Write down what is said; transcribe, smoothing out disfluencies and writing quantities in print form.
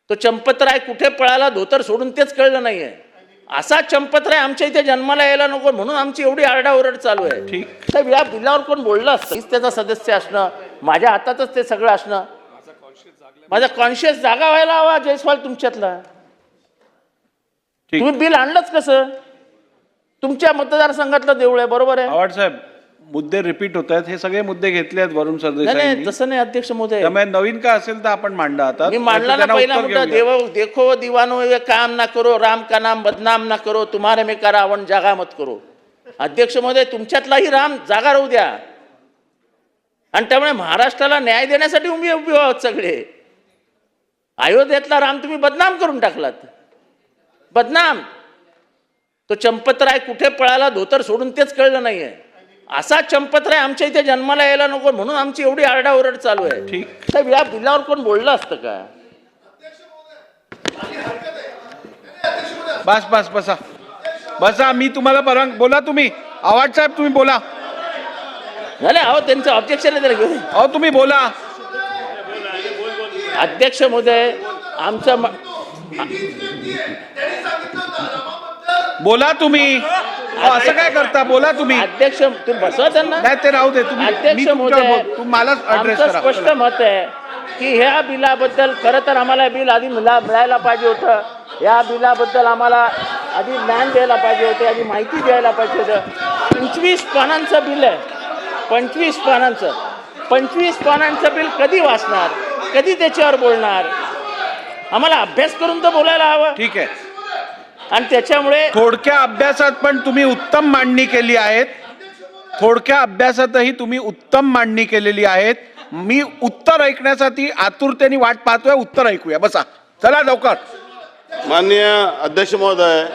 तो चंपतराय कुठे पळाला धोतर सोडून तेच कळलं नाहीये. असा चंपतराय आमच्या इथे जन्माला यायला नको म्हणून आमची एवढी आरडाओरड चालू आहे. ठीक. साहेब, या बिलावर कोण बोललं असतं? मीच त्याचा सदस्य असणं, माझ्या हातातच ते सगळं असणं, माझा कॉन्शियस जागा व्हायला हवा जयस्वाल तुमच्यातला. ठीक. तुम्ही बिल आणलंच कसं? तुमच्या मतदारसंघातलं देऊळ आहे, बरोबर आहे. आवाड साहेब, मुद्दे रिपीट होत आहेत. हे सगळे मुद्दे घेतले आहेत वरुण नाही सरदेसाई. तसं नाही अध्यक्ष महोदय, त्यामुळे नवीन काय असेल तर आपण मांडा. आता मी मांडला ना पहिला मुद्दा. देखो दीवानो ये काम ना करो, राम का नाम बदनाम ना करो, तुम्हारे में का रावण जागा मत करो. अध्यक्ष महोदय, तुमच्यातलाही राम जागा राहू द्या. आणि त्यामुळे महाराष्ट्राला न्याय देण्यासाठी उभी आहोत सगळे. अयोध्येतला राम तुम्ही बदनाम करून टाकलात, बदनाम. तो चंपतराय कुठे पळाला धोतर सोडून तेच कळलं नाहीये. असा चंपतराय आमच्या इथे जन्माला यायला नको म्हणून आमची एवढी आरडाओरड चालू आहे. ठीक. साहेब, या बिलावर कोण बोललं असतं का? बस बस बसा बसा. मी तुम्हाला परवानगी. बोला तुम्ही. आवाड साहेब, तुम्ही बोला. झाले अहो, त्यांचं ऑब्जेक्शन आहे त्याला घेऊन. अहो तुम्ही बोला. अध्यक्ष महोदय, आमचं बोला तुम्ही. असं काय करता? बोला तुम्ही. अध्यक्ष, तुम्ही बसवा त्यांना. नाही, ते राहू दे. तुम्ही. अध्यक्ष मी तुमच्यावर महोदय, बोलतो. तुम्ही मलाच ऍड्रेस आमचं करा. स्पष्ट मत आहे की ह्या बिलाबद्दल खरं तर आम्हाला बिल आधी मिळायला पाहिजे होतं. या बिलाबद्दल आम्हाला आधी ज्ञान द्यायला पाहिजे होते, आधी माहिती द्यायला पाहिजे होतं. 25 पानांचं बिल आहे, 25 पानांचं. 25 पानांचं बिल कधी वाचणार, कधी त्याच्यावर बोलणार? आम्हाला अभ्यास करून तर बोलायला हवं. ठीक आहे. आणि त्याच्यामुळे थोडक्या अभ्यासात पण तुम्ही उत्तम मांडणी केली आहेत. थोडक्या अभ्यासातही तुम्ही उत्तम मांडणी केलेली आहेत. मी उत्तर ऐकण्यासाठी आतुरतेने वाट पाहतोय. उत्तर ऐकूया. बसा. चला लवकर. माननीय अध्यक्ष महोदय,